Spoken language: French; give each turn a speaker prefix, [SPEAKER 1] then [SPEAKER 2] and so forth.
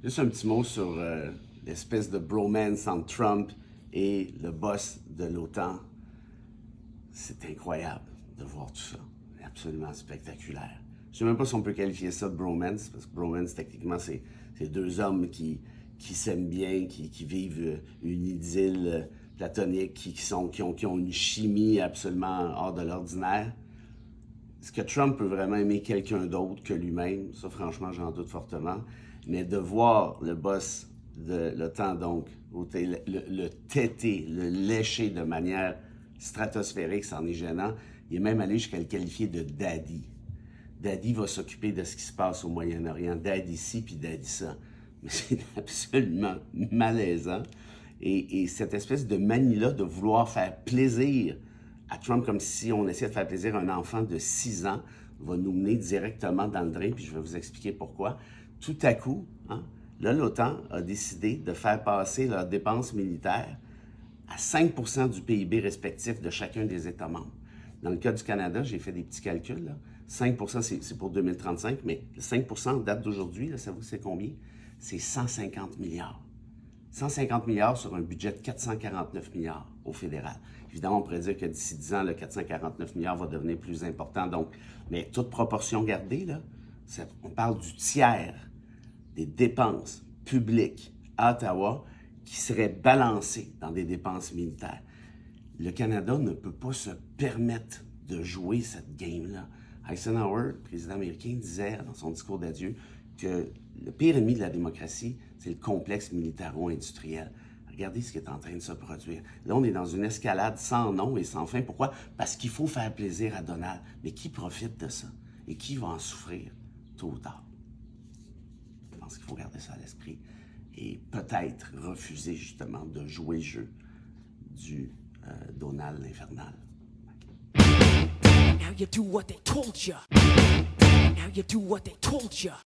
[SPEAKER 1] Juste un petit mot sur l'espèce de bromance entre Trump et le boss de l'OTAN. C'est incroyable de voir tout ça. C'est absolument spectaculaire. Je ne sais même pas si on peut qualifier ça de bromance, parce que bromance, techniquement, c'est deux hommes qui s'aiment bien, qui vivent une idylle platonique, qui ont une chimie absolument hors de l'ordinaire. Est-ce que Trump peut vraiment aimer quelqu'un d'autre que lui-même? Ça, franchement, j'en doute fortement. Mais de voir le boss de l'OTAN, donc, le têter, le lécher de manière stratosphérique, c'en est gênant. Il est même allé jusqu'à le qualifier de daddy. Daddy va s'occuper de ce qui se passe au Moyen-Orient. Daddy ci, puis daddy ça. Mais c'est absolument malaisant. Et cette espèce de manie-là de vouloir faire plaisir à Trump comme si on essayait de faire plaisir à un enfant de 6 ans va nous mener directement dans le drain, puis je vais vous expliquer pourquoi. Tout à coup, là, l'OTAN a décidé de faire passer leurs dépenses militaires à 5% du PIB respectif de chacun des États membres. Dans le cas du Canada, j'ai fait des petits calculs. Là. 5%, c'est pour 2035, mais 5% en date d'aujourd'hui, savez-vous c'est combien? C'est 150 milliards. 150 milliards sur un budget de 449 milliards au fédéral. Évidemment, on pourrait dire que d'ici 10 ans, le 449 milliards va devenir plus important. Donc, mais toute proportion gardée, là, on parle du tiers des dépenses publiques à Ottawa qui seraient balancées dans des dépenses militaires. Le Canada ne peut pas se permettre de jouer cette game-là. Eisenhower, le président américain, disait dans son discours d'adieu que le pire ennemi de la démocratie, c'est le complexe militaro-industriel. Regardez ce qui est en train de se produire. Là, on est dans une escalade sans nom et sans fin. Pourquoi? Parce qu'il faut faire plaisir à Donald. Mais qui profite de ça? Et qui va en souffrir tôt ou tard? Je pense qu'il faut garder ça à l'esprit et peut-être refuser justement de jouer le jeu du Donald l'infernal.
[SPEAKER 2] Now you do what they told ya. Now you do what they told ya.